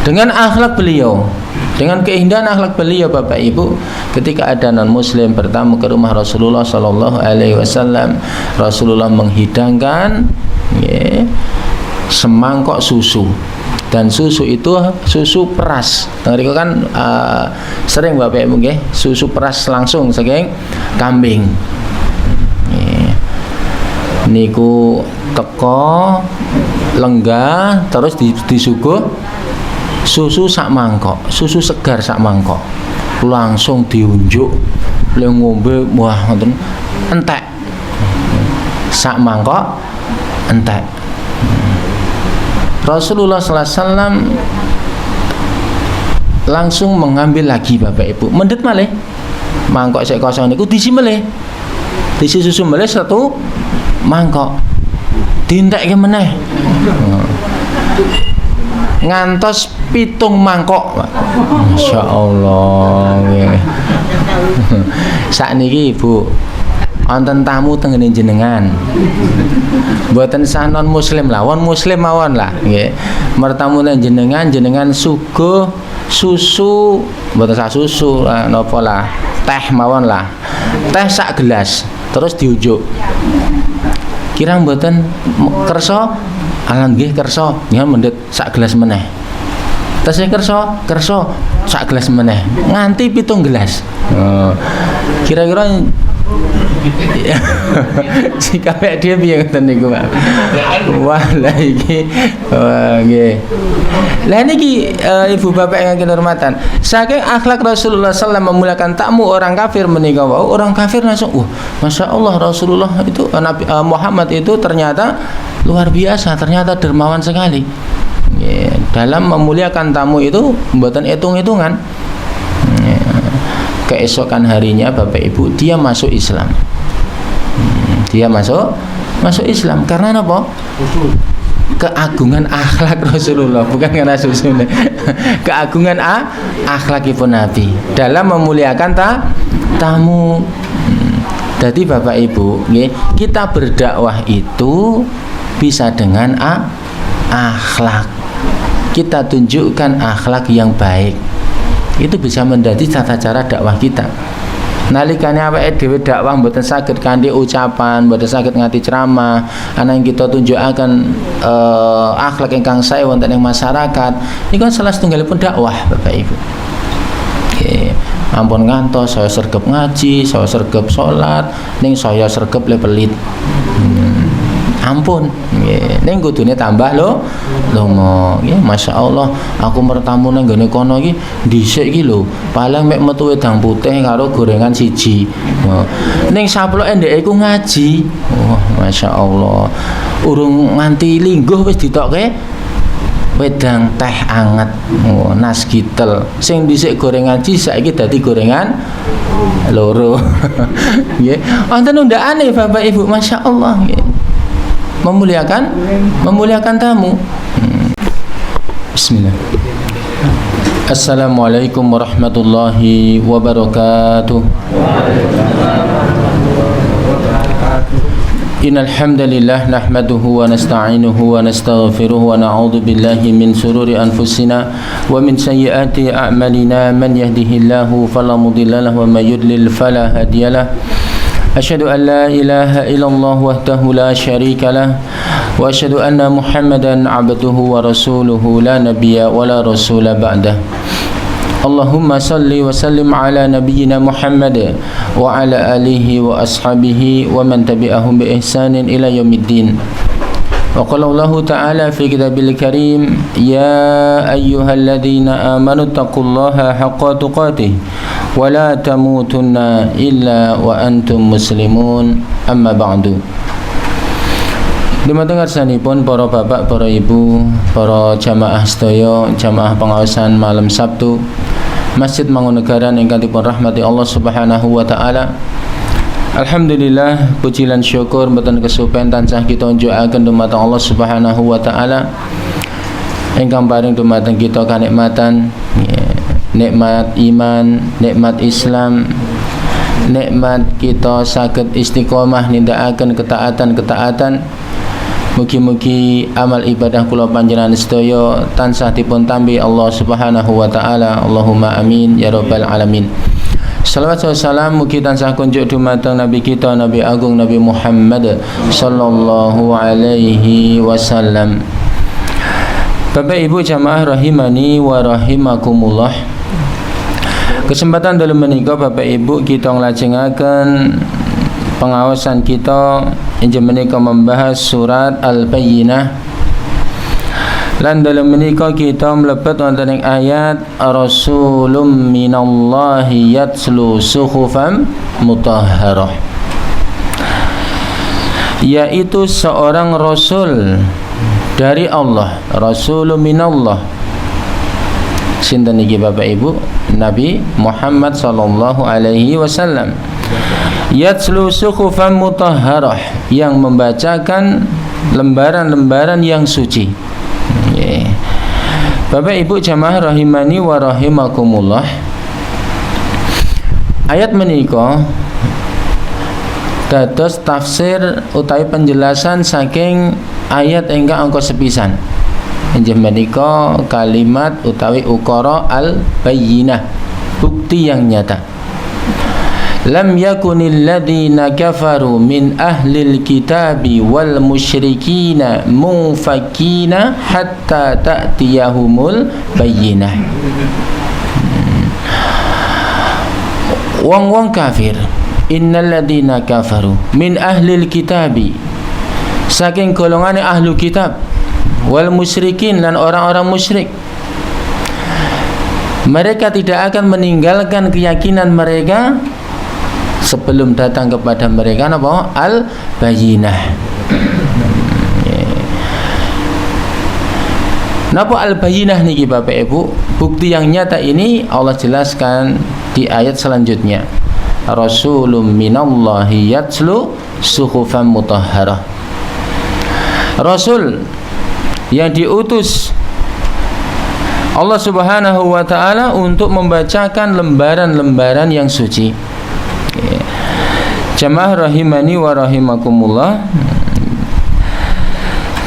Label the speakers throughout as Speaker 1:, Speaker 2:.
Speaker 1: Dengan akhlak beliau, dengan keindahan akhlak beliau Bapak Ibu, ketika ada non muslim bertamu ke rumah Rasulullah sallallahu alaihi wasallam, Rasulullah menghidangkan semangkok susu. Dan susu itu susu peras. Mereka kan sering Bapak Ibu nggih, susu peras langsung saking kambing. Niku teko lenggah terus disuguh susu sak mangkok, susu segar sak mangkok. Langsung diunjuk, le ngombe wah ngoten entek. Sak mangkok entek. Rasulullah sallallahu alaihi wasallam langsung mengambil lagi Bapak Ibu. Mendhet malih. Mangkok sik kosong niku diisi malih. Diisi susu malih satu mangkok. Dientekke meneh. Ngantos 7 mangkok, Pak. Masya Allah. Sakniki Ibu, wonten tamu teng ngene jenengan. Mboten sah non muslim lah, wong muslim mawon lah nggih. Mertamu teng jenengan suguh susu, mboten sah susu napa lah, teh mawon lah. Teh sak gelas, terus diujuk. Kirang mboten kersa? Ala nggih kersa, nggih mendhet sak gelas meneh. Tesih kersa sak gelas meneh. Nganti 7 gelas. Kira-kira jika dia piye ngoten niku, Pak. Wah, lah iki nggih. Lah niki Ibu Bapak yang kehormatan, saking akhlak Rasulullah sallallahu memuliakan tamu orang kafir menika wau, orang kafir langsung Masya Allah Rasulullah itu Nabi Muhammad itu ternyata luar biasa, ternyata dermawan sekali. Dalam memuliakan tamu itu mboten hitung-hitungan. Keesokan harinya Bapak Ibu dia masuk Islam. Dia masuk Islam karena apa? Keagungan akhlak Rasulullah, bukan karena susu. Keagungan akhlakipun Nabi dalam memuliakan tamu. Jadi Bapak Ibu, kita berdakwah itu bisa dengan akhlak. Kita tunjukkan akhlak yang baik. Itu bisa menjadi tata cara dakwah kita. Nalikane awake dhewe dakwah mboten saged kanthi ucapan, mboten saged nganti ceramah, ana yang kita tunjukaken akhlak ingkang sae wonten ing masyarakat. Niku kan salah setunggalipun dakwah Bapak Ibu. Ampun ngantos saya sregep ngaji, saya sregep salat, ning saya sregep le pelit. Ampun, ning kudune tambah longo. Nggih, masyaallah, aku mertamu nang gone kono iki dhisik iki lho, paling mek metu wedang putih karo gorengan siji. Ning saploke ndek iku ngaji. Wah, masyaallah. Urung nganti lingguh wis ditokke wedang teh anget. Nas gitel. Sing dhisik gorengan siji saiki dadi gorengan loro. Nggih. Wonten undakane Bapak Ibu, masyaallah nggih. Memuliakan tamu. Bismillah. Assalamualaikum warahmatullahi wabarakatuh. Innal hamdalillah nahmaduhu wa nasta'inuhu wa nastaghfiruhu wa na'udzu billahi min shururi anfusina wa min sayyiati a'malina. Man yahdihillahu fala mudilla lahu wa may yudlil fala hadiyalah. Asyhadu an la ilaha illallah wahdahu la syarika lah wa asyhadu anna Muhammadan abduhu wa rasuluhu la nabiyya wa la rasula ba'dah. Allahumma salli wa sallim ala nabiyyina Muhammad wa ala alihi wa ashabihi wa man tabi'ahum bi ihsanin ila yaumiddin. Wa qala Allah ta'ala fi kitabil karim, ya ayyuhalladzina amanu taqullaha haqqa tuqatih wa la tamutunna illa wa antum muslimun, amma ba'du. Dumateng ngarsanipun para bapak, para ibu, para jamaah sedaya, jamaah pengawasan malam Sabtu Masjid Mangunagaran ingkang dipun rahmati Allah Subhanahu wa taala. Alhamdulillah, puji lan syukur mboten kesupen tansah kita unjukaken dumateng Allah Subhanahu wa taala ingkang paring dumateng kita kanikmatan, nikmat iman, nikmat Islam, nikmat kita saged istiqomah nindakaken ketaatan-ketaatan, Mugi-mugi amal ibadah kula panjenengan sedaya tansah dipun tampi Allah Subhanahu wa taala. Allahumma amin ya rabbal alamin. Salawat salam mugi tansah kunjuk dumateng Nabi kita Nabi Agung Nabi Muhammad sallallahu alaihi wasallam. Bapak Ibu jamaah rahimani wa rahimakumullah. Kesempatan dalam menika Bapak Ibu kita nglajengaken pengawasan kita injih menika membahas surat Al-Bayyinah. Lan dalam menika kita mlebet wonten ing ayat Rasulun minallahi yatslu suhufan mutahharah, yaitu seorang rasul dari Allah. Rasulun minallah, sinten niki Bapak Ibu? Nabi Muhammad sallallahu alaihi wasallam. Yatslu suhufan mutahharah, yang membacakan lembaran-lembaran yang suci. Bapak Ibu jamaah rahimani wa rahimakumullah. Ayat menika dados tafsir utawi penjelasan saking ayat ingkang angka sepisan. Injih menika kalimat utawi ukara al-bayyinah, bukti yang nyata. Lam yakunil ladzina kafaru min ahlil kitabi wal musyrikina munfakina hatta ta'tiyahumul bayyinah. Wong-wong kafir, innal ladzina kafaru min ahlil kitabi, saking golongane ahlu kitab, wal musyrikin, dan orang-orang musyrik, mereka tidak akan meninggalkan keyakinan mereka sebelum datang kepada mereka apa? Al-Bayyinah. Napa Al-Bayyinah niki Bapak Ibu? Bukti yang nyata ini Allah jelaskan di ayat selanjutnya. Rasulun minallahi yatslu suhufan mutahharah. Rasul yang diutus Allah Subhanahu wa taala untuk membacakan lembaran-lembaran yang suci. Jamaah rahimani wa rahimakumullah.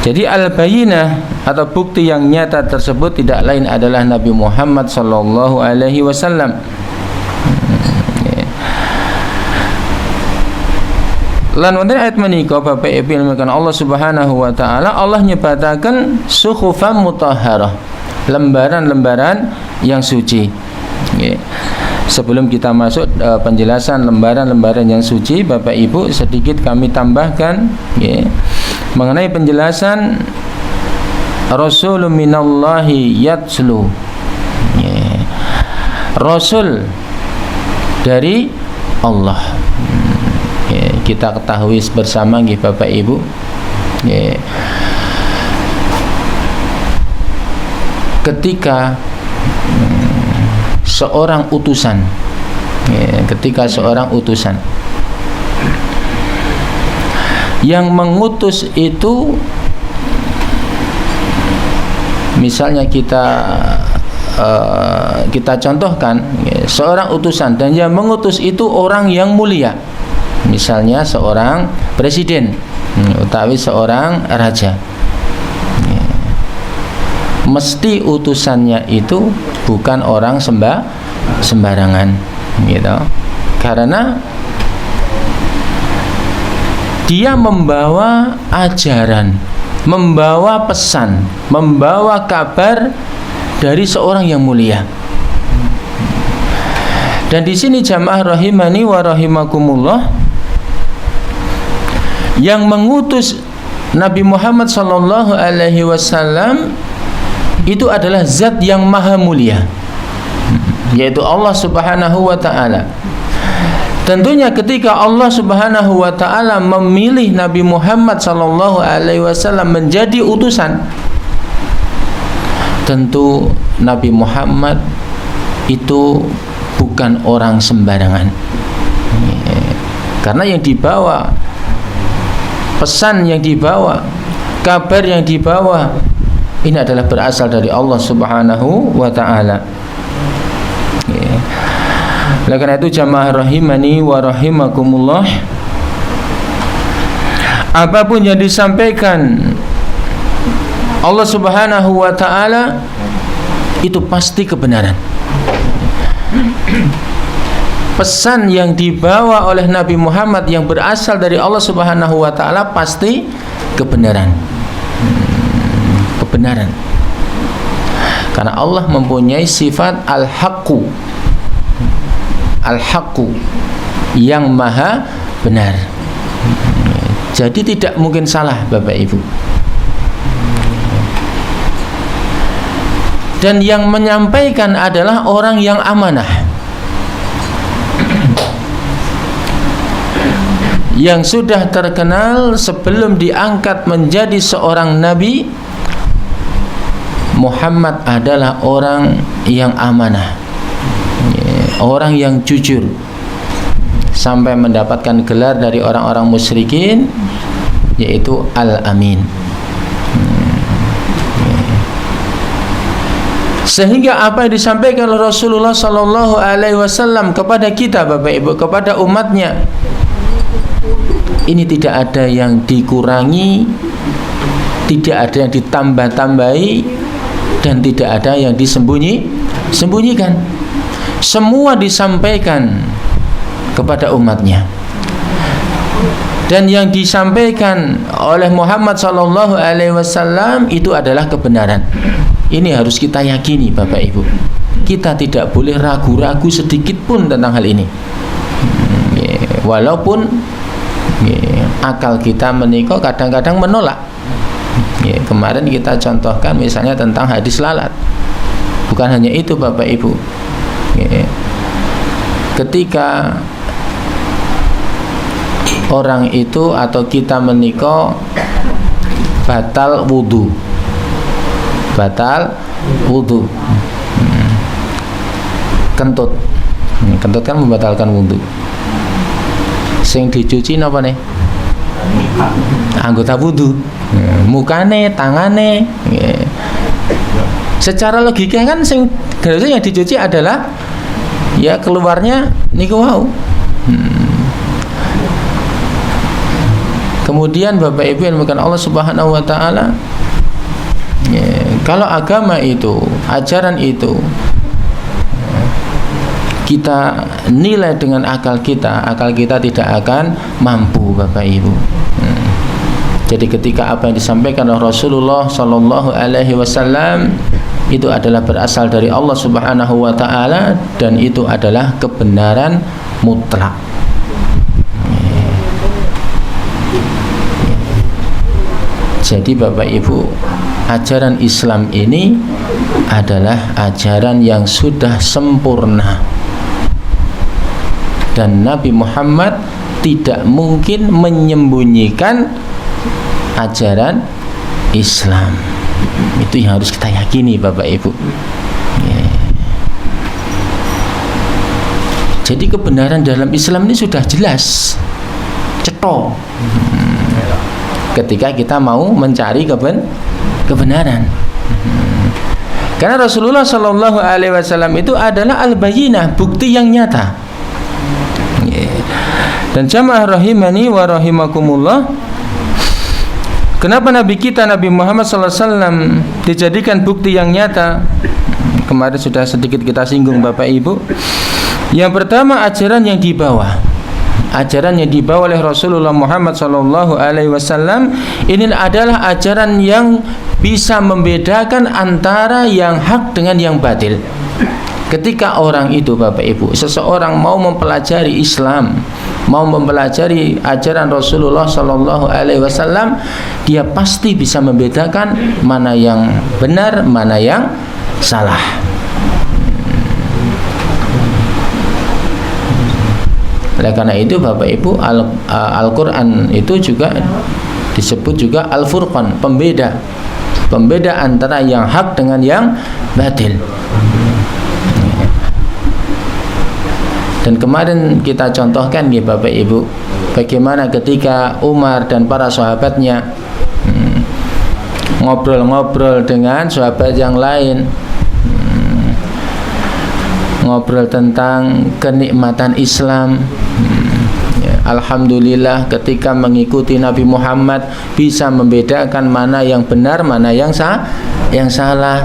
Speaker 1: Jadi al-bayyinah atau bukti yang nyata tersebut tidak lain adalah Nabi Muhammad sallallahu alaihi wasallam. Lan wonten ayat menika Bapak Ibu ilmukan Allah Subhanahu wa taala, Allah nyebataken suhufan mutahharah, lembaran-lembaran yang suci. Sebelum kita masuk penjelasan lembaran-lembaran yang suci, Bapak Ibu sedikit kami tambahkan mengenai penjelasan Rasulun minallahi yatslu, Rasul dari Allah. Kita ketahui bersama Bapak Ibu, ketika seorang utusan, yang mengutus itu, misalnya kita contohkan seorang utusan dan yang mengutus itu orang yang mulia, misalnya seorang presiden utawi seorang raja, mesti utusannya itu bukan orang sembarangan, gitu. Karena dia membawa ajaran, membawa pesan, membawa kabar dari seorang yang mulia. Dan di sini jamaah rahimani wa rahimakumullah, yang mengutus Nabi Muhammad sallallahu alaihi wasallam itu adalah zat yang maha mulia, yaitu Allah Subhanahu wa taala. Tentunya ketika Allah Subhanahu wa taala memilih Nabi Muhammad sallallahu alaihi wasallam menjadi utusan, tentu Nabi Muhammad itu bukan orang sembarangan. Karena yang dibawa, pesan yang dibawa, kabar yang dibawa, ini adalah berasal dari Allah Subhanahu wa ta'ala. Oleh karena itu jamaah rahimani wa rahimakumullah, apapun yang disampaikan Allah Subhanahu wa ta'ala itu pasti kebenaran. Pesan yang dibawa oleh Nabi Muhammad yang berasal dari Allah Subhanahu wa ta'ala pasti kebenaran. Kebenaran. Karena Allah mempunyai sifat al-haqqu. Al-haqqu, yang maha benar. Jadi tidak mungkin salah, Bapak Ibu. Dan yang menyampaikan adalah orang yang amanah, yang sudah terkenal sebelum diangkat menjadi seorang nabi. Muhammad adalah orang yang amanah, orang yang jujur, sampai mendapatkan gelar dari orang-orang musyrikin, yaitu Al-Amin. Sehingga apa yang disampaikan oleh Rasulullah Sallallahu Alaihi Wasallam kepada kita, Bapak Ibu, kepada umatnya, ini tidak ada yang dikurangi, tidak ada yang ditambah-tambahi, dan tidak ada yang disembunyikan. Semua disampaikan kepada umatnya. Dan yang disampaikan oleh Muhammad Sallallahu Alaihi Wasallam itu adalah kebenaran. Ini harus kita yakini, Bapak Ibu. Kita tidak boleh ragu-ragu sedikit pun tentang hal ini. Walaupun akal kita menika kadang-kadang menolak. Kemarin kita contohkan misalnya tentang hadis lalat. Bukan hanya itu, Bapak Ibu. Ketika orang itu atau kita menika batal wudu, kentut kan membatalkan wudu. Sing dicuci napa nih? Anggota wudu, mukane, tangane. Secara logika kan sing harusnya yang dicuci adalah ya keluarnya niku wau. Kemudian Bapak Ibu yang dimuliakan Allah Subhanahu wa taala, kalau agama itu, ajaran itu kita nilai dengan akal kita tidak akan mampu, Bapak Ibu. Jadi ketika apa yang disampaikan oleh Rasulullah Sallallahu Alaihi Wasallam itu adalah berasal dari Allah Subhanahu wa taala, dan itu adalah kebenaran mutlak. Jadi Bapak Ibu, ajaran Islam ini adalah ajaran yang sudah sempurna, dan Nabi Muhammad tidak mungkin menyembunyikan ajaran Islam. Itu yang harus kita yakini, Bapak Ibu. Jadi kebenaran dalam Islam ini sudah jelas, cetok. Ketika kita mau mencari kebenaran. Karena Rasulullah Sallallahu Alaihi Wasallam itu adalah al-bayyinah, bukti yang nyata. Dan jamaah rahimani wa rahimakumullah, kenapa Nabi kita Nabi Muhammad Sallallahu Alaihi Wasallam dijadikan bukti yang nyata? Kemarin sudah sedikit kita singgung, Bapak Ibu. Yang pertama, ajaran yang dibawa oleh Rasulullah Muhammad Sallallahu Alaihi Wasallam ini adalah ajaran yang bisa membedakan antara yang hak dengan yang batil. Ketika orang itu, Bapak Ibu, seseorang mau mempelajari Islam, mau mempelajari ajaran Rasulullah Sallallahu Alaihi Wasallam, dia pasti bisa membedakan mana yang benar, mana yang salah. Oleh karena itu, Bapak Ibu, Al-Quran itu juga disebut juga Al-Furqan, pembeda antara yang hak dengan yang batil. Dan kemarin kita contohkan ya Bapak Ibu, bagaimana ketika Umar dan para sahabatnya ngobrol-ngobrol dengan sahabat yang lain, ngobrol tentang kenikmatan Islam, alhamdulillah ketika mengikuti Nabi Muhammad bisa membedakan mana yang benar, mana yang salah.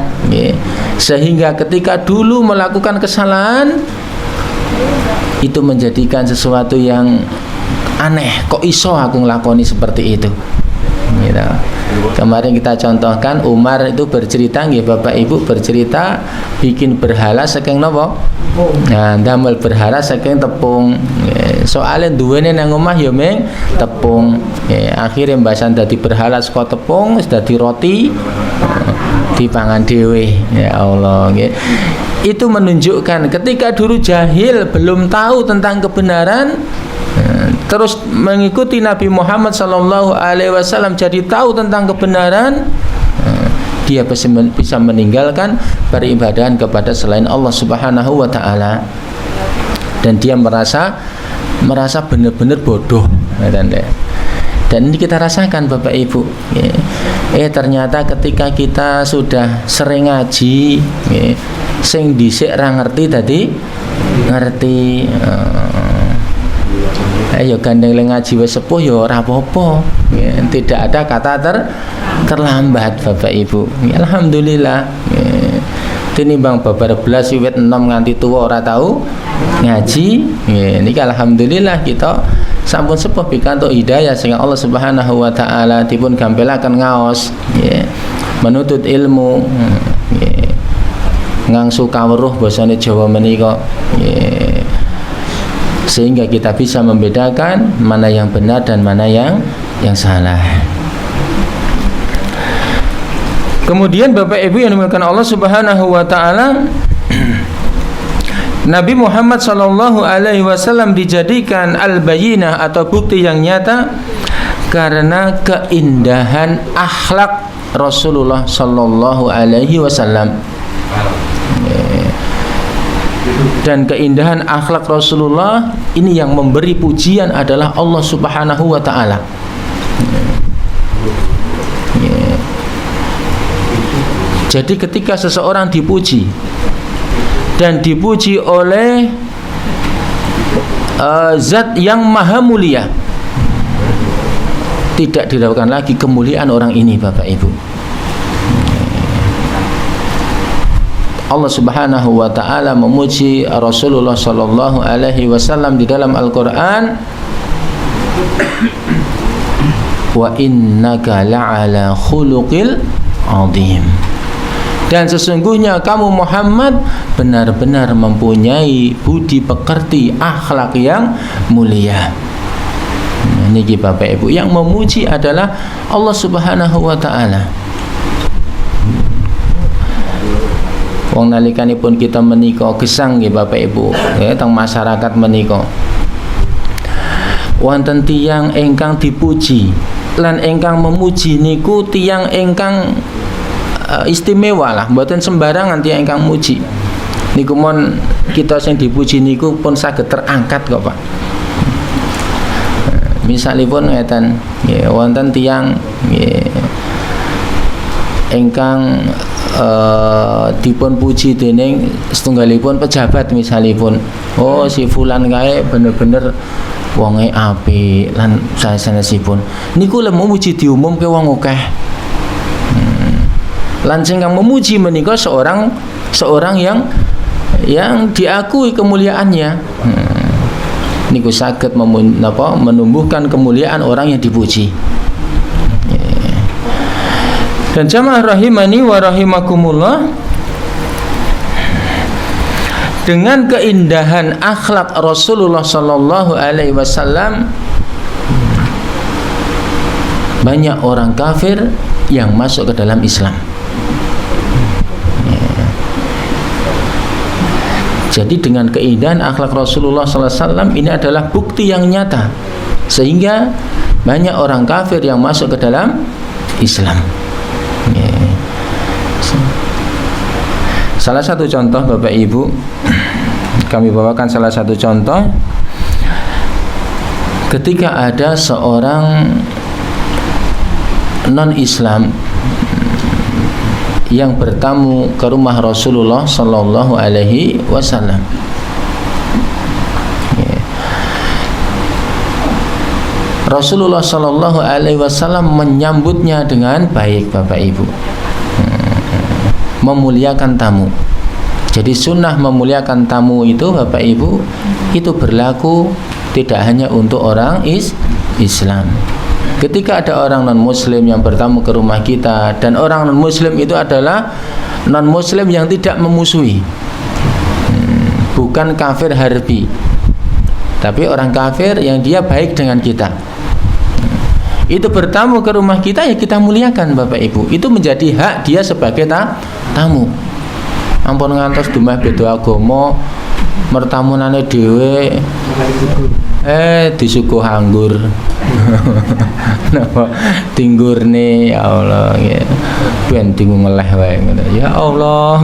Speaker 1: Sehingga ketika dulu melakukan kesalahan itu menjadikan sesuatu yang aneh, kok iso aku ngelakoni seperti itu gitu. Kemarin kita contohkan Umar itu bercerita, nggih Bapak Ibu, bercerita bikin berhala saking napa? Nah, damel berhala saking tepung. Soalnya duwene nang omah ya ming tepung. Akhirnya mbasan dadi berhala saka tepung, wis dadi roti dipangan dhewe. Ya Allah, nggih. Itu menunjukkan ketika dulu jahil, belum tahu tentang kebenaran, terus mengikuti Nabi Muhammad SAW, jadi tahu tentang kebenaran, dia bisa meninggalkan peribadahan kepada selain Allah Subhanahu wa Ta'ala, dan dia merasa benar-benar bodoh. Dan ini kita rasakan Bapak Ibu. Ternyata ketika kita sudah sering ngaji, sing dhisik ra ngerti tadi ngerti. Ayo gandeng ngaji wis sepuh ya ora apa-apa. Tidak ada kata terlambat Bapak Ibu. Alhamdulillah. Tinimbang babar belas wiwit enom nganti tuwa ora tahu ngaji. Niki alhamdulillah kita sampun sepuh pikantuk hidayah sehingga Allah Subhanahu wa Ta'ala dipun gampelaken ngaos, menuntut ilmu, ngangsu kawruh basane Jawa menika, sehingga kita bisa membedakan mana yang benar dan mana yang salah. Kemudian Bapak Ibu yang dimuliakan Allah Subhanahu wa Ta'ala, Nabi Muhammad SAW dijadikan al-bayyinah atau bukti yang nyata karena keindahan akhlak Rasulullah SAW. Dan keindahan akhlak Rasulullah ini yang memberi pujian adalah Allah Subhanahu wa Ta'ala. Jadi ketika seseorang dipuji dan dipuji oleh zat yang maha mulia, tidak dilakukan lagi kemuliaan orang ini Bapak Ibu. Allah Subhanahu wa Ta'ala memuji Rasulullah sallallahu alaihi wasallam di dalam Al-Qur'an, wa innaka la'ala khuluqil azim. Dan sesungguhnya kamu Muhammad benar-benar mempunyai budi pekerti, akhlak yang mulia. Niki Bapak Ibu, yang memuji adalah Allah Subhanahu wa Ta'ala. Wong nalikanipun kita menika gesang nggih Bapak Ibu, teng masyarakat menika wonten tiyang ingkang dipuji lan ingkang memuji niku tiyang ingkang istimewa lah, mboten sembarangan tiyang ingkang muji niku. Mon kita sing dipuji niku pun saged terangkat kok Pak. Misalipun ngeten nggih, wonten tiyang nggih ingkang dipun puji dening setunggalipun pejabat misalipun, oh si fulan kae bener-bener wonge apik lan sanesipun niku lem memuji diumumke wong akeh. Lan sing kang memuji menika seorang yang diakui kemuliaannya. Niku saged menumbuhkan kemuliaan orang yang dipuji. Dan jamaah rahimani wa rahimakumullah, dengan keindahan akhlak Rasulullah sallallahu alaihi wasallam, banyak orang kafir yang masuk ke dalam Islam. Jadi dengan keindahan akhlak Rasulullah sallallahu alaihi wasallam ini adalah bukti yang nyata sehingga banyak orang kafir yang masuk ke dalam Islam. Salah satu contoh Bapak Ibu, kami bawakan salah satu contoh ketika ada seorang non-Islam yang bertamu ke rumah Rasulullah sallallahu alaihi wasallam. Rasulullah Shallallahu Alaihi Wasallam menyambutnya dengan baik, Bapak Ibu. Memuliakan tamu. Jadi sunnah memuliakan tamu itu, Bapak Ibu, itu berlaku tidak hanya untuk orang Islam. Ketika ada orang non-muslim yang bertamu ke rumah kita, dan orang non-muslim itu adalah non-muslim yang tidak memusuhi, bukan kafir harbi, tapi orang kafir yang dia baik dengan kita. Itu bertamu ke rumah kita, ya kita muliakan, Bapak Ibu. Itu menjadi hak dia sebagai tamu. Ampun ngantos dumeh beda agama, mertamunane dhewe disuguh anggur. Napa tinggurne, ya Allah nggih. Ben tinggu ngeleh wae ngono. Ya Allah.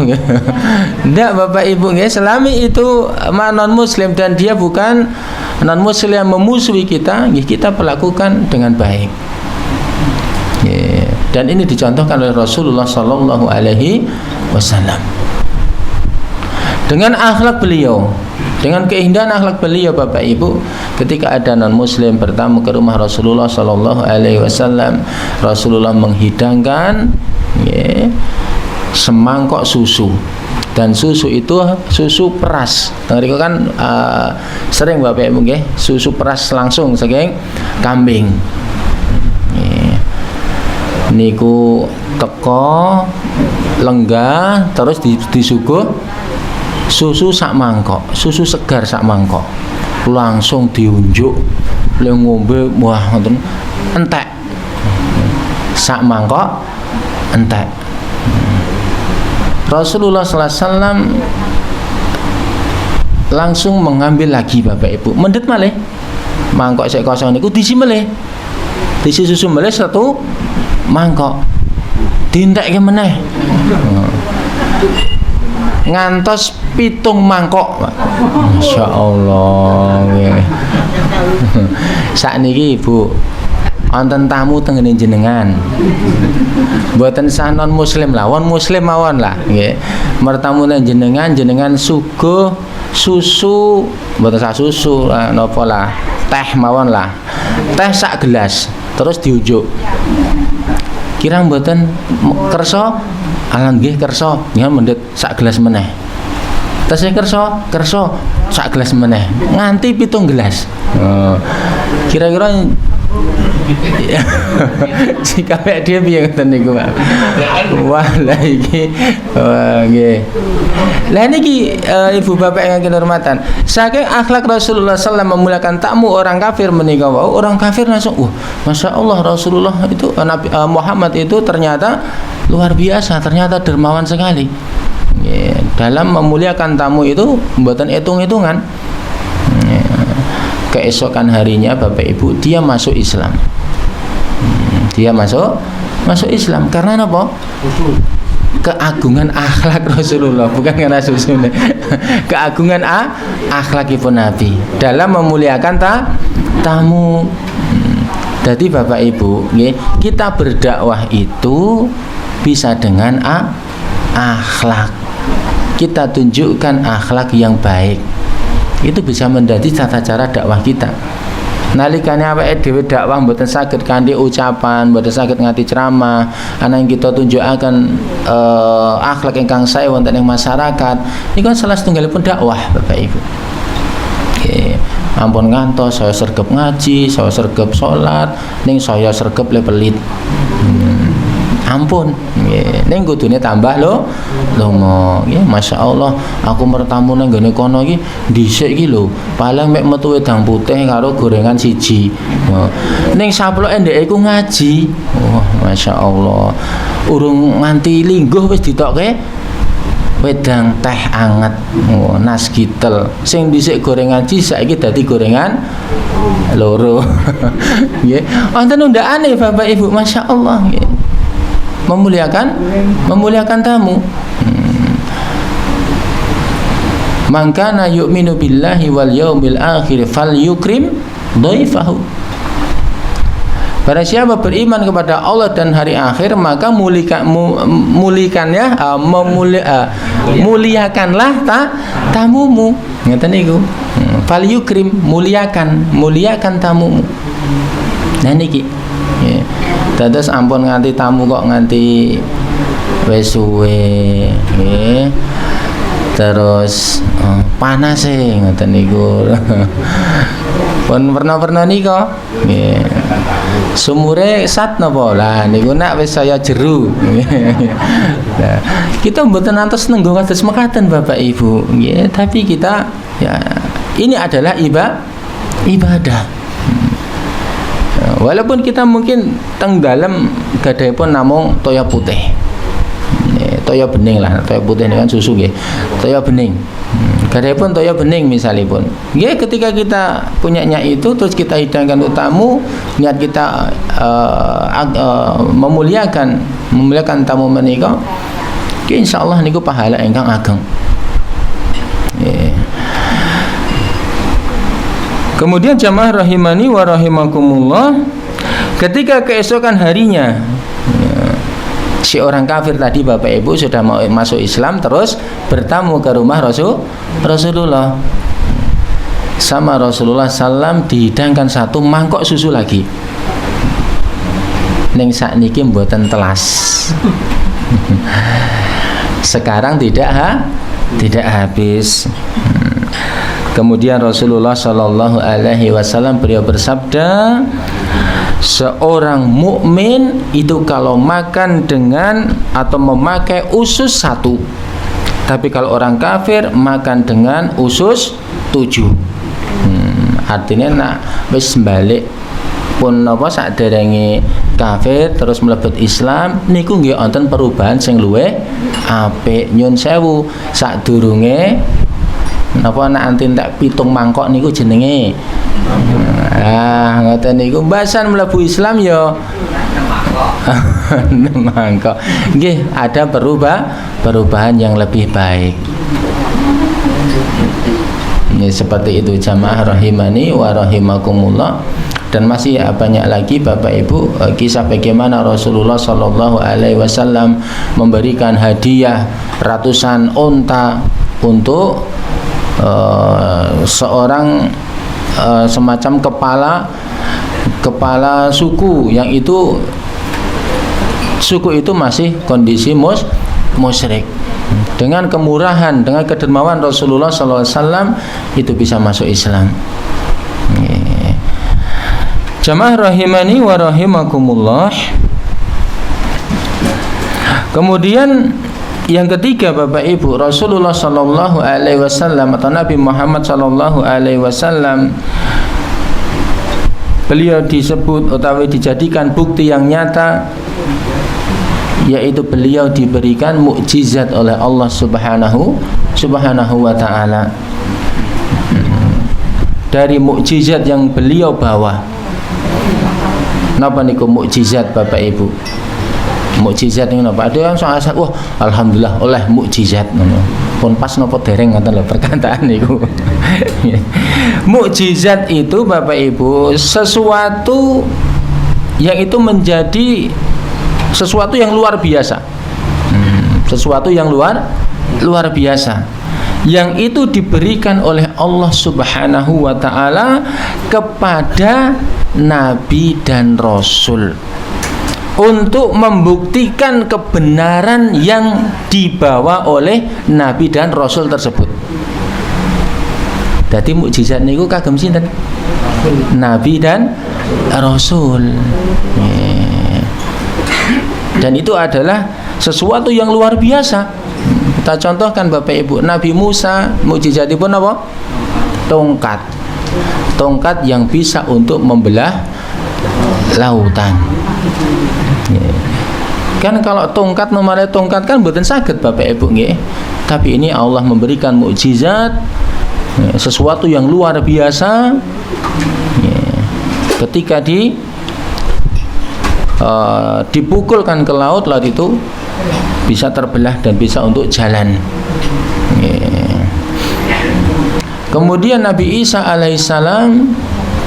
Speaker 1: Ndak, Bapak Ibu nggih, selami itu non muslim dan dia bukan non muslim yang memusuhi kita, nggih kita perlakukan dengan baik. Dan ini dicontohkan oleh Rasulullah Sallallahu Alaihi Wasallam. Dengan akhlak beliau, dengan keindahan akhlak beliau, Bapak Ibu, ketika ada non muslim bertamu ke rumah Rasulullah Sallallahu Alaihi Wasallam, Rasulullah menghidangkan semangkok susu, dan susu itu susu peras. Tengeriku kan sering Bapak Ibu nggih, susu peras langsung saking kambing. Niku teko lenggah terus disuguh susu sak mangkok, susu segar sak mangkok, langsung diunjuk, le ngombe, wah ngoten entek, sak mangkok entek. Rasulullah Sallallahu Alaihi Wasallam langsung mengambil lagi, Bapak Ibu, mendet malih mangkok sik kosong niku diisi malih, diisi susu malih satu mangkok, dientekke meneh. Ngantos 7 mangkok, Masya Allah. Sakniki Ibu, wonten tamu teng ngene jenengan, mboten sah non muslim lah, wong muslim mawon lah nggih. Mertamu nang jenengan suguh susu, mboten sah susu napa lah, teh mawon lah, teh sak gelas terus diujuk. Kirang mboten kersa? Alah nggih kersa, nggih mendet sak gelas meneh. Tesih kersa sak gelas meneh. Nganti 7 gelas. Kira-kira jika dia piye ngoten niku, Pak. Wah, lah iki nggih. Lah niki Ibu Bapak yang kehormatan, saking akhlak Rasulullah sallallahu alaihi wasallam memuliakan tamu orang kafir menika wau, orang kafir langsung Masya Allah, Rasulullah itu Nabi Muhammad itu ternyata luar biasa, ternyata dermawan sekali. Dalam memuliakan tamu itu mboten hitung-hitungan. Keesokan harinya Bapak Ibu dia masuk Islam. Dia masuk Islam karena apa? Keagungan akhlak Rasulullah, bukan karena susu. Keagungan akhlakipun Nabi dalam memuliakan tamu. Jadi Bapak Ibu, kita berdakwah itu bisa dengan akhlak. Kita tunjukkan akhlak yang baik. Itu bisa menjadi tata cara dakwah kita. Nalikane awake dhewe dakwah mboten saged kanthi ucapan, mboten saged nganti ceramah, ana yang kita tunjukaken akhlak ingkang sae wonten ing masyarakat. Niku kan salah setunggalipun dakwah, Bapak Ibu. Ampun ngantos saya sregep ngaji, saya sregep salat, ning saya sregep le pelit. Ampun, ning kudune tambah lomo. Masya Allah, aku mertamu nang gone kono iki dhisik iki lho, paling mek metu wedang putih karo gorengan siji. Ning saploke ndek iku ngaji. Masya Allah. Urung nganti lingguh wis ditokke wedang teh anget, nas gitel. Sing dhisik gorengan siji saiki dadi gorengan loro. Nggih. Wonten undakane Bapak Ibu, Masya Allah nggih. Memuliakan tamu. Man kana yu'minu billahi wal yaumil akhir falyukrim dhaifahu. Barang siapa beriman kepada Allah dan hari akhir, maka muliakanlah tamumu. Ngeten niku. Falyukrim, muliakan tamumu. Nah niki nggih. Dados ampun nganti tamu kok nganti wis suwe nggih. Terus panas ngoten niku. Pun pernah nika nggih. Sumure sat napa? Lah niku nak wis saya jeru. Nah, kita mboten antos nenggo kados mekaten Bapak Ibu nggih, tapi kita ya ini adalah ibadah. Walaupun kita mungkin teng dalem gadhaipun namung toya putih. Toya bening lah, toya putih ini kan susu nggih. Toya bening. Gadhaipun toya bening misalipun. Nggih ketika kita punyanya itu terus kita hidangkan untuk tamu, niat kita memuliakan tamu menika, insyaallah niku pahala ingkang ageng. Kemudian jamaah rahimani wa rahimakumullah, ketika keesokan harinya si orang kafir tadi Bapak Ibu sudah mau masuk Islam, terus bertamu ke rumah Rasulullah. Sama Rasulullah sallam dihidangkan satu mangkok susu lagi. Ning sakniki mboten telas. Sekarang tidak habis. Kemudian Rasulullah Shallallahu Alaihi Wasallam beliau bersabda, seorang mukmin itu kalau makan dengan atau memakai usus satu, tapi kalau orang kafir makan dengan usus 7. Artinya nak wis balik pun napa saderenge kafir terus mlebet Islam niku nggih wonten perubahan sing luwih apik. Nyun sewu sadurunge napa nak antin tak 7 mangkok niku jenenge ngoten niku mbasan mlebu Islam ya mangkok nggih ada perubahan yang lebih baik. Ini seperti itu jamaah rahimani wa rahimakumullah. Dan masih banyak lagi Bapak Ibu kisah bagaimana Rasulullah Shallallahu Alaihi Wasallam memberikan hadiah ratusan unta untuk seorang semacam kepala suku yang itu suku itu masih kondisi musyrik. Dengan kemurahan, dengan kedermawan Rasulullah SAW itu bisa masuk Islam. Jamaah rahimani wa rahimakumullah. Kemudian yang ketiga Bapak Ibu, Rasulullah Sallallahu Alaihi Wasallam atau Nabi Muhammad Sallallahu Alaihi Wasallam, beliau disebut atau dijadikan bukti yang nyata, yaitu beliau diberikan mukjizat oleh Allah Subhanahu wa Ta'ala. Dari mukjizat yang beliau bawa, napa niku mukjizat Bapak Ibu? Mukjizat ini napa? Ada yang soal wah alhamdulillah oleh mukjizat ngono. Pun pas napa dereng ngoten lho perkataan niku. Mukjizat itu Bapak Ibu sesuatu yang itu menjadi sesuatu yang luar biasa. Sesuatu yang luar biasa. Yang itu diberikan oleh Allah Subhanahu wa Ta'ala kepada Nabi dan Rasul untuk membuktikan kebenaran yang dibawa oleh Nabi dan Rasul tersebut. Jadi mukjizat niku kagem sinten? Nabi dan Rasul. Dan itu adalah sesuatu yang luar biasa. Kita contohkan Bapak Ibu, Nabi Musa mukjizatipun apa? Tongkat. Tongkat yang bisa untuk membelah lautan. Kan kalau tongkat nomare tongkat kan mboten saged Bapak Ibu nggih. Tapi ini Allah memberikan mukjizat, sesuatu yang luar biasa. Ketika dipukulkan ke laut itu bisa terbelah dan bisa untuk jalan. Kemudian Nabi Isa alaihissalam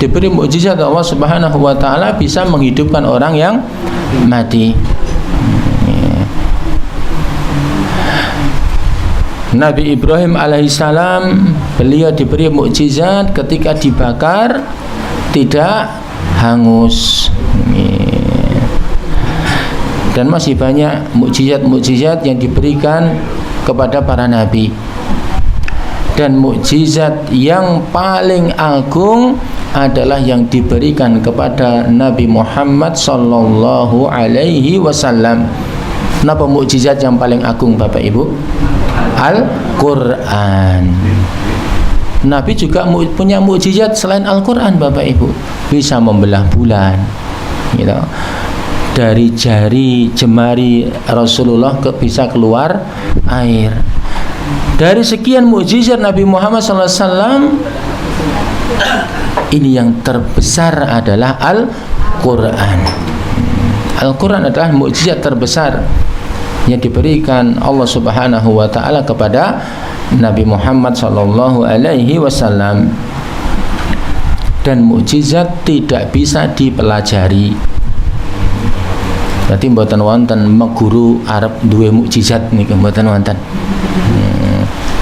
Speaker 1: diberi mukjizat Allah Subhanahu wa Ta'ala bisa menghidupkan orang yang mati. Nabi Ibrahim alaihissalam beliau diberi mukjizat ketika dibakar tidak hangus. Dan masih banyak mukjizat-mukjizat yang diberikan kepada para nabi. Dan mukjizat yang paling agung adalah yang diberikan kepada Nabi Muhammad sallallahu alaihi wasallam. Kenapa mukjizat yang paling agung Bapak Ibu? Al-Qur'an. Nabi juga punya mukjizat selain Al-Qur'an Bapak Ibu. Bisa membelah bulan. Gitu. Dari jemari Rasulullah bisa keluar air. Dari sekian mukjizat Nabi Muhammad SAW, ini yang terbesar adalah Al-Quran. Al-Quran adalah mukjizat terbesar yang diberikan Allah Subhanahu wa Ta'ala kepada Nabi Muhammad SAW. Dan mukjizat tidak bisa dipelajari. Berarti mboten wonten guru Arab duwe mukjizat niku mboten wonten.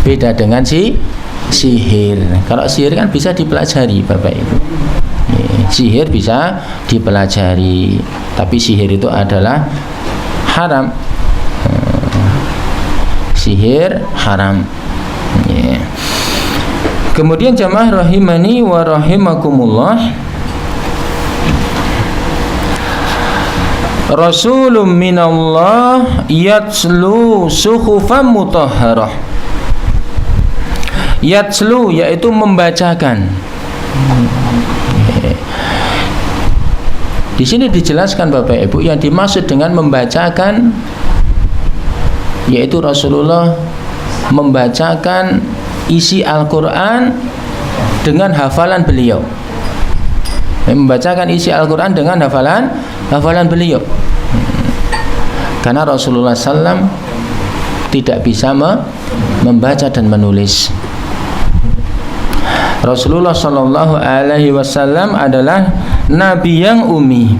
Speaker 1: Beda dengan sihir. Kalau sihir kan bisa dipelajari Bapak Ibu. Sihir bisa dipelajari, tapi sihir itu adalah haram. Sihir haram. Kemudian jamaah rahimani wa rahimakumullah, Rasulun minallah yatslu suhufan mutahharah. Yatslu yaitu membacakan. Di sini dijelaskan Bapak Ibu, yang dimaksud dengan membacakan yaitu Rasulullah membacakan isi Al-Quran dengan hafalan beliau. Membacakan isi Al-Quran dengan hafalan beliau. Karena Rasulullah SAW tidak bisa membaca dan menulis. Rasulullah Sallallahu Alaihi Wasallam adalah Nabi yang ummi.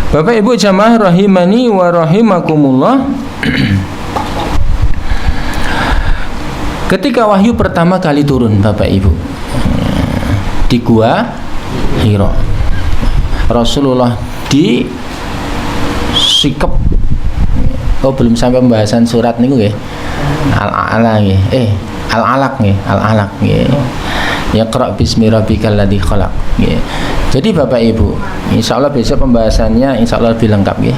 Speaker 1: Bapak Ibu jamaah rahimani wa rahimakumullah, ketika wahyu pertama kali turun Bapak Ibu di Gua Hira, Rasulullah disikep. Oh belum sampai pembahasan surat niku nggih. Al-A'la nggih. Al-Alaq nggih, Al-Alaq nggih. Yaqra bismi rabbikal ladzi khalaq nggih. Jadi Bapak Ibu, insyaallah besok pembahasannya insyaallah lebih lengkap nggih.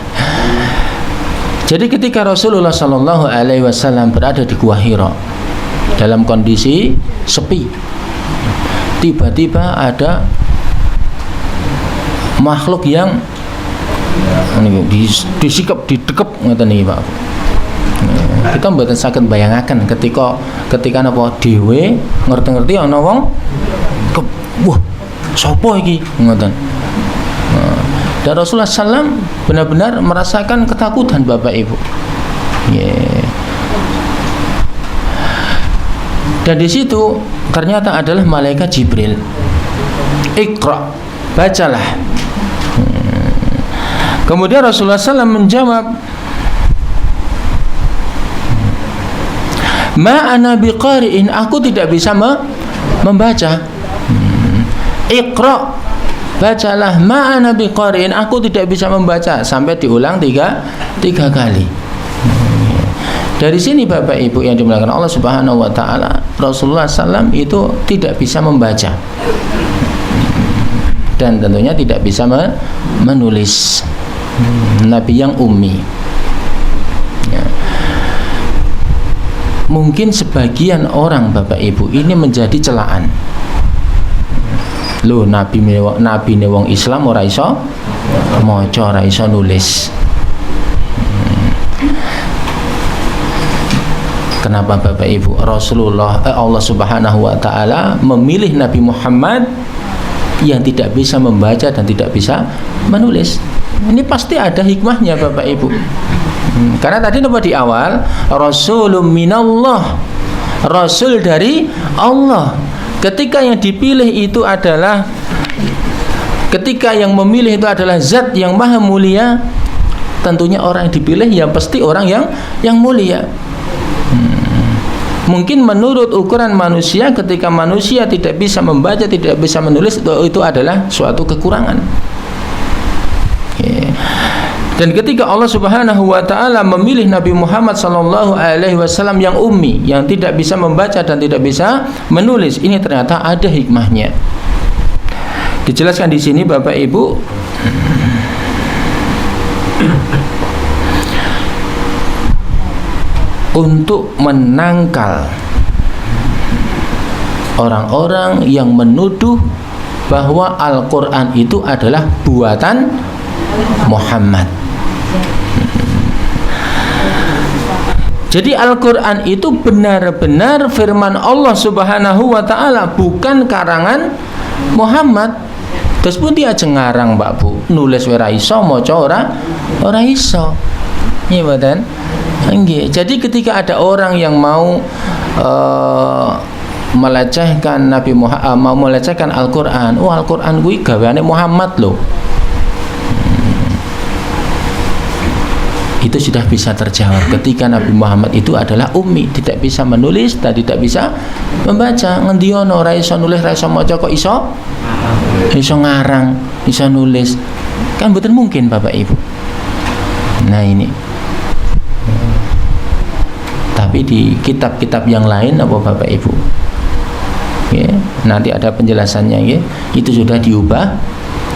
Speaker 1: Jadi ketika Rasulullah sallallahu alaihi wasallam berada di Gua Hira dalam kondisi sepi, tiba-tiba ada makhluk yang disikap, didekep ngoten niki Pak. Kita mboten saged bayangaken ketika napa dhewe ngerti-ngerti ana wong wah sapa iki ngoten. Dan Rasulullah SAW benar-benar merasakan ketakutan Bapak Ibu. Dan di situ ternyata adalah malaikat Jibril. Iqra, bacalah. Kemudian Rasulullah SAW menjawab, ma ana biqari'in, aku tidak bisa membaca. Iqra, bacalah. Ma ana biqari'in, aku tidak bisa membaca. Sampai diulang tiga kali. Dari sini Bapak Ibu yang dimuliakan Allah Subhanahu wa Ta'ala, Rasulullah SAW itu tidak bisa membaca dan tentunya tidak bisa menulis. Nabi yang ummi. Mungkin sebagian orang Bapak Ibu ini menjadi celaan. Loh, nabi ne wong Islam ora iso maca, ora iso nulis. Kenapa Bapak Ibu? Allah Subhanahu wa Ta'ala memilih Nabi Muhammad yang tidak bisa membaca dan tidak bisa menulis. Ini pasti ada hikmahnya Bapak Ibu. Karena tadi di awal Rasulun minallah, Rasul dari Allah. Ketika yang dipilih itu adalah, ketika yang memilih itu adalah zat yang maha mulia, tentunya orang yang dipilih yang pasti orang yang mulia. Mungkin menurut ukuran manusia, ketika manusia tidak bisa membaca, tidak bisa menulis, itu adalah suatu kekurangan. Dan ketika Allah Subhanahu wa taala memilih Nabi Muhammad sallallahu alaihi wasallam yang ummi, yang tidak bisa membaca dan tidak bisa menulis, ini ternyata ada hikmahnya. Dijelaskan di sini Bapak Ibu, untuk menangkal orang-orang yang menuduh bahwa Al-Quran itu adalah buatan Muhammad. Jadi Al-Quran itu benar-benar firman Allah Subhanahu wa ta'ala, bukan karangan Muhammad. Terus pun dia cengarang Mbak Bu, nulis ora iso, maca ora iso. Iya mboten? Nggih. Jadi ketika ada orang yang mau melecehkan Nabi Muhammad, mau melecehkan Al-Quran, oh Al-Quran kuwi gaweane Muhammad loh. Itu sudah bisa terjawab ketika Nabi Muhammad itu adalah ummi, tidak bisa menulis dan tidak bisa membaca. Ngendi ono ora iso nulis, ora iso maca, kok iso ngarang, iso nulis? Kan mboten mungkin Bapak Ibu. Nah ini. Tapi di kitab-kitab yang lain apa Bapak Ibu? Ya, nanti ada penjelasannya ya. Itu sudah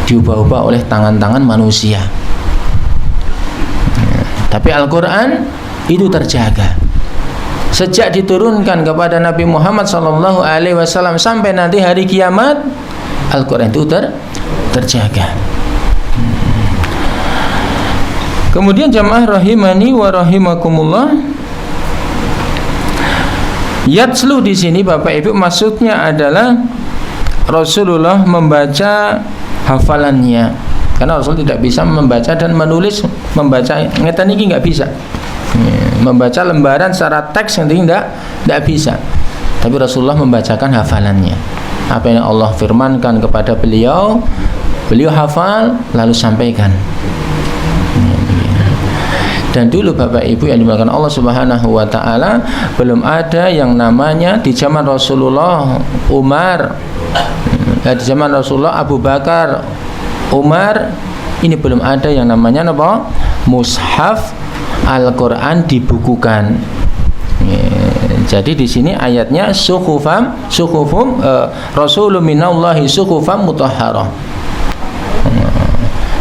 Speaker 1: diubah-ubah oleh tangan-tangan manusia. Tapi Al-Quran itu terjaga sejak diturunkan kepada Nabi Muhammad SAW sampai nanti hari kiamat. Al-Quran itu terjaga. Kemudian jamaah rahimani wa rahimakumullah, yatslu di sini Bapak Ibu maksudnya adalah Rasulullah membaca hafalannya. Karena Rasul tidak bisa membaca dan menulis, membaca ngeten iki nggak bisa. Membaca lembaran secara teks nanti nggak bisa. Tapi Rasulullah membacakan hafalannya. Apa yang Allah firmankan kepada beliau, beliau hafal lalu sampaikan. Dan dulu Bapak Ibu yang dimuliakan Allah Subhanahu wa taala, belum ada yang namanya di zaman Rasulullah Umar, di zaman Rasulullah Abu Bakar, Umar, ini belum ada yang namanya apa? Mushaf Al-Quran dibukukan. Jadi di sini ayatnya suhufum Rasulun minallahi suhufam mutahharah.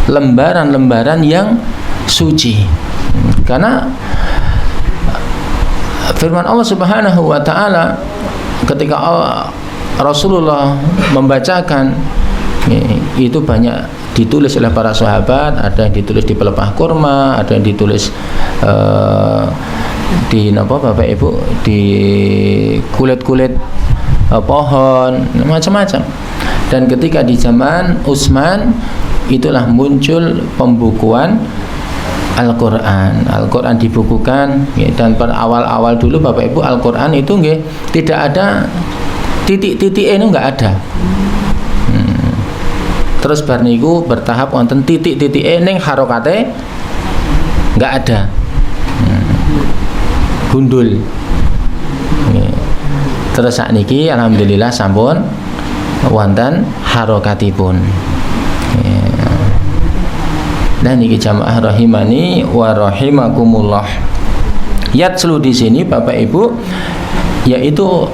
Speaker 1: Lembaran-lembaran yang suci. Karena firman Allah Subhanahu wa taala ketika Rasulullah membacakan, itu banyak ditulis oleh para sahabat. Ada yang ditulis di pelepah kurma, ada yang ditulis di Bapak Ibu, di kulit-kulit pohon, macam-macam. Dan ketika di zaman Utsman, itulah muncul pembukuan Al-Quran. Al-Quran dibukukan, dan pada awal-awal dulu Bapak Ibu Al-Quran itu tidak ada titik-titik, ini enggak ada. Terus bar niku bertahap wonten titik-titik ning harokate enggak ada. Gundul. Terus sakniki alhamdulillah sampun wonten harokatipun. Dan niki jamaah rahimani wa rahimakumullah. Yatslu di sini Bapak Ibu yaitu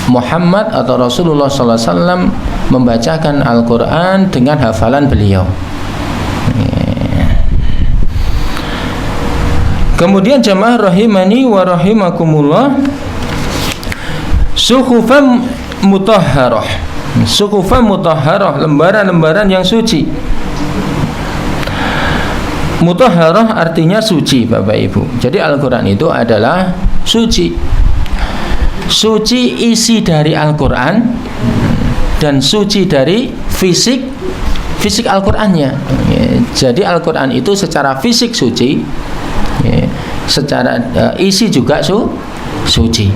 Speaker 1: Muhammad atau Rasulullah sallallahu alaihi wasallam membacakan Al-Quran dengan hafalan beliau. Kemudian jamaah rahimani wa rahimakumullah, suhufan mutahharah. Suhufan mutahharah, lembaran-lembaran yang suci. Mutahharah artinya suci Bapak Ibu. Jadi Al-Quran itu adalah suci. Suci isi dari Al-Quran dan suci dari fisik Al-Qurannya. Jadi Al-Quran itu secara fisik suci, secara isi juga suci.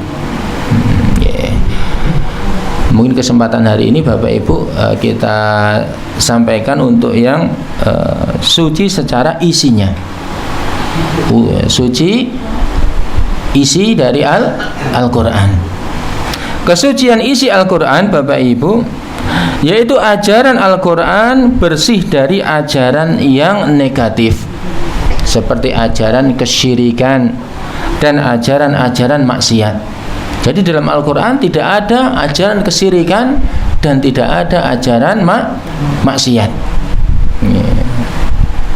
Speaker 1: Mungkin kesempatan hari ini Bapak Ibu kita sampaikan untuk yang suci secara isinya. Suci isi dari Al-Quran. Kesucian isi Al-Quran, Bapak Ibu, yaitu ajaran Al-Quran bersih dari ajaran yang negatif, seperti ajaran kesyirikan dan ajaran-ajaran maksiat. Jadi dalam Al-Quran tidak ada ajaran kesyirikan dan tidak ada ajaran maksiat.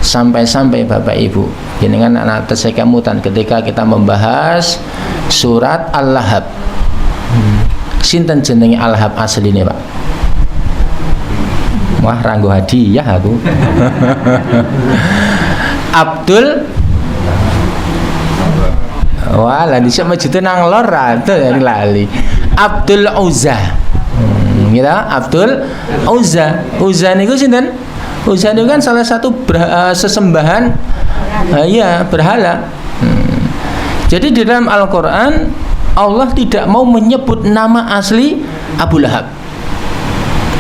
Speaker 1: Sampai-sampai Bapak Ibu, jenengan anak tesekamutan ketika kita membahas surat Al-Lahab. Sinten jenenge Al-Lahab asline, Pak? Wah, ranggo hadiah aku. Abdul. Wah, lah dhisik mejute nang lor itu yang lali. Abdul Uzza. Gitu, Abdul Uzza. Uzza niku sinten? Uzza itu kan salah satu sesembahan berhala. Jadi di dalam Al-Quran Allah tidak mau menyebut nama asli Abu Lahab,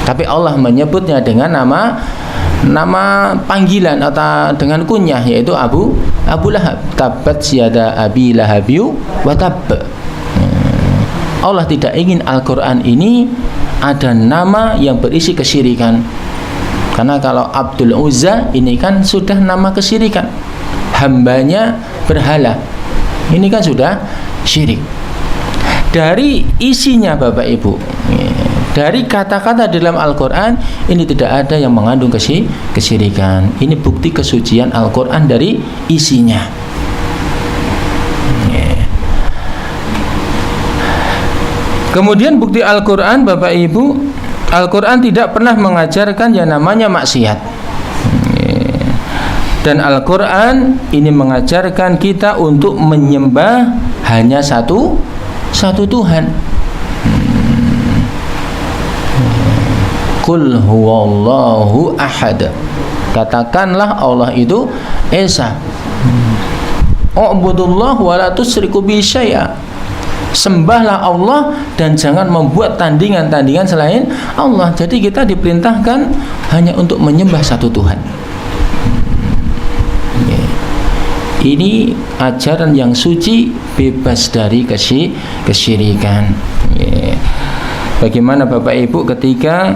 Speaker 1: tapi Allah menyebutnya dengan nama panggilan atau dengan kunyah, yaitu Abu Lahab. Tabbat yada abi lahabiyu wa tabb. Allah tidak ingin Al-Quran ini ada nama yang berisi kesyirikan. Karena kalau Abdul Uzza ini kan sudah nama kesyirikan, hambanya berhala, ini kan sudah syirik. Dari isinya Bapak Ibu, dari kata-kata dalam Al-Quran ini tidak ada yang mengandung kesyirikan. Ini bukti kesucian Al-Quran dari isinya. Kemudian bukti Al-Quran, Bapak Ibu, Al-Quran tidak pernah mengajarkan yang namanya maksiat. Dan Al-Quran ini mengajarkan kita untuk menyembah hanya satu Tuhan. Qul huwallahu ahad. Katakanlah Allah itu Esa. U'budullah wa la tusyriku bihi syai'a. Sembahlah Allah dan jangan membuat tandingan-tandingan selain Allah. Jadi kita diperintahkan hanya untuk menyembah satu Tuhan. Ini ajaran yang suci, bebas dari kesyirikan. Bagaimana Bapak Ibu ketika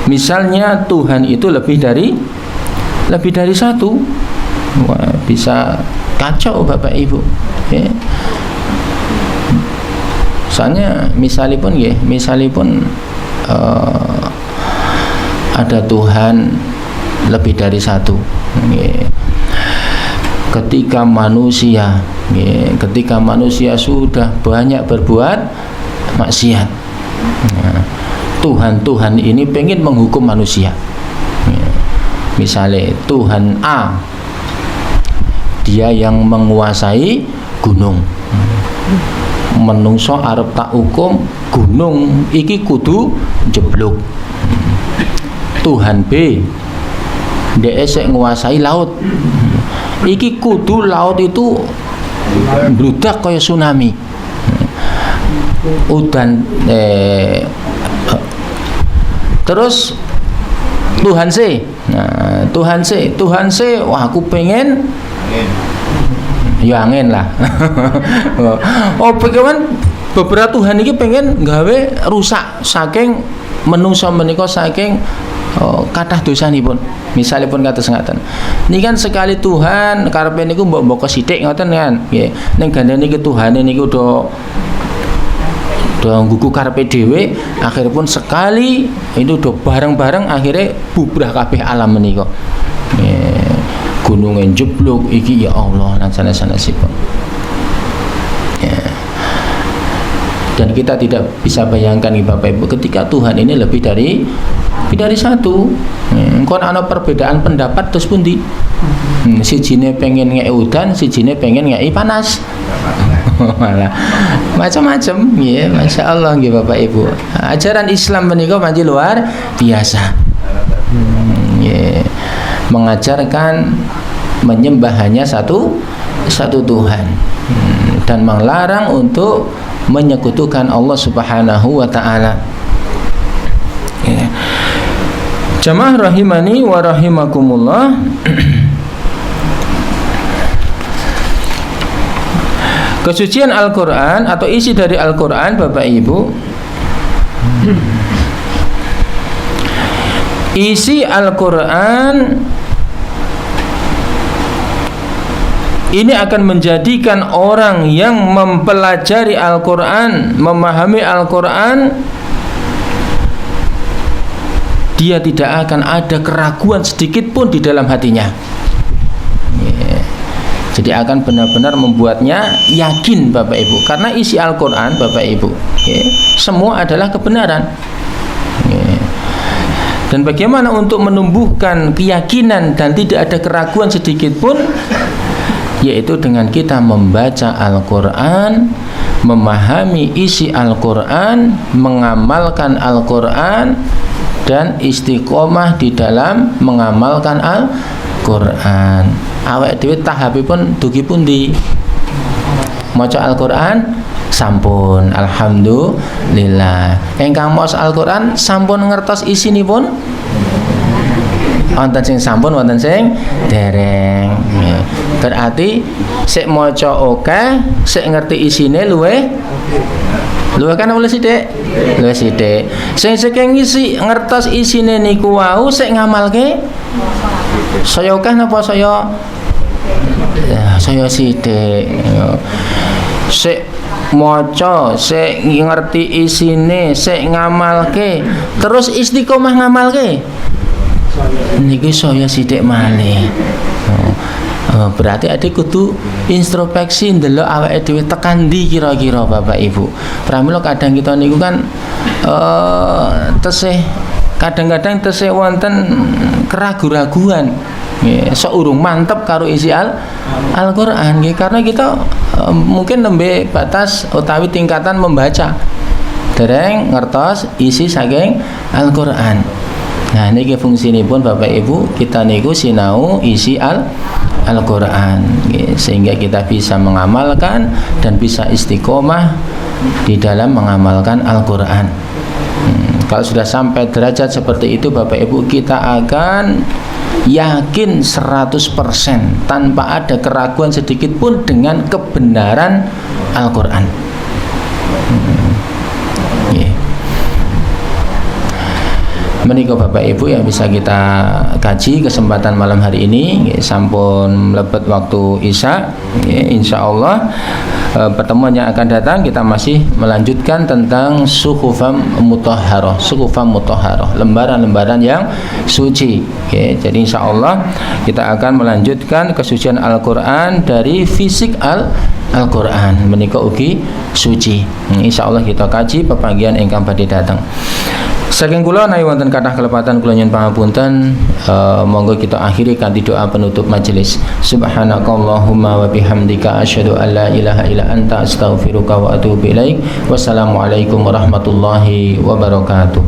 Speaker 1: misalnya Tuhan itu lebih dari satu? Wah, bisa kacau Bapak Ibu. Soalnya misalipun ada Tuhan lebih dari satu. Ketika manusia sudah banyak berbuat maksiat, Tuhan ini pengen menghukum manusia. Misalnya Tuhan A, dia yang menguasai gunung, menungso arep tak hukum gunung iki kudu jeblok. Tuhan B, dia sik nguasai laut, iki kudu laut itu bludak kaya tsunami. Udan terus Tuhan C. Nah, Tuhan C, wah aku pengen ya angin lah. Bagaimana beberapa Tuhan ini pengen gawe rusak saking menungso menika saking kathah dosanipun. Misalipun kados ngaten. Niki kan sekali Tuhan karepe niku mbok sithik ngoten kan. Nggih. Ning gandane iki Tuhan niku do nggugu karepe dhewe, akhiripun sekali itu do bareng-bareng akhirnya bubrah kabeh alam menika. Gunung jeblok iki ya Allah lan sanes-sanesipun. Dan kita tidak bisa bayangkan Bapak Ibu ketika Tuhan ini lebih dari satu. Kon ana perbedaan pendapat terus pundi? Sijine pengen ngeki udan, sijine pengen ngeki panas. Malah macam-macam ya, Masya Allah nggih Bapak Ibu. Ajaran Islam menika panci luar biasa. Mengajarkan menyembah hanya satu Tuhan dan melarang untuk menyekutukan Allah Subhanahu wa taala. Jamaah rahimani wa rahimakumullah. Kesucian Al-Quran atau isi dari Al-Quran, Bapak Ibu, isi Al-Quran ini akan menjadikan orang yang mempelajari Al-Quran, memahami Al-Quran, dia tidak akan ada keraguan sedikit pun di dalam hatinya. Jadi akan benar-benar membuatnya yakin, Bapak Ibu, karena isi Al-Quran, Bapak Ibu, semua adalah kebenaran. Dan bagaimana untuk menumbuhkan keyakinan dan tidak ada keraguan sedikit pun, yaitu dengan kita membaca Al-Quran, memahami isi Al-Quran, mengamalkan Al-Quran, dan istiqomah di dalam mengamalkan Al-Quran. Awak dhewe tahapipun dugi pundi? Maca Al-Quran sampun, alhamdulillah. Engkang maos Al-Quran sampun ngertos isinipun? Wonten sing sampun, wonten sing dereng. Berarti sik maca akeh, sik ngerti isine luwih kan oleh sithik? Luwih sithik. Sing saking isi ngertos isine niku wau sik ngamalke saya akeh napa saya sithik. Sik maca, sik ngerti isine, sik ngamalke, terus istiqomah ngamalke. Niki saya sithik malih. Berarti adik kudu introspeksi ndelok awake dhewe tekan ndi kira-kira, Bapak Ibu. Pramila kadang kita niku kan tesih kadang-kadang tesih wonten keraguan-raguan. Sok urung mantep karo isi Al-Quran, karena kita mungkin nembe batas utawi tingkatan membaca, dereng ngertos isi saking Al-Quran. Nah, niki fungsinipun Bapak Ibu, kita niku sinau isi Al-Quran, sehingga kita bisa mengamalkan dan bisa istiqomah di dalam mengamalkan Al-Quran. Kalau sudah sampai derajat seperti itu, Bapak Ibu, kita akan yakin 100% tanpa ada keraguan sedikit pun dengan kebenaran Al-Quran. Menika Bapak Ibu yang bisa kita kaji kesempatan malam hari ini, sampun mlebet waktu Isya. Insyaallah pertemuan yang akan datang kita masih melanjutkan tentang suhufam mutahharah, lembaran-lembaran yang suci. Jadi insyaallah kita akan melanjutkan kesucian Al-Quran dari fisik Al-Quran menika ugi suci. Insyaallah kita kaji pepanggihan ingkang badhe dateng. Saking kula nawi wonten kathah kelepatan kula nyuwun pangapunten, monggo kita akhiri kanthi doa penutup majelis. Subhanakallahumma wa bihamdika asyhadu an la ilaha illa anta astaghfiruka wa atubu ilaik. Wassalamualaikum warahmatullahi wabarakatuh.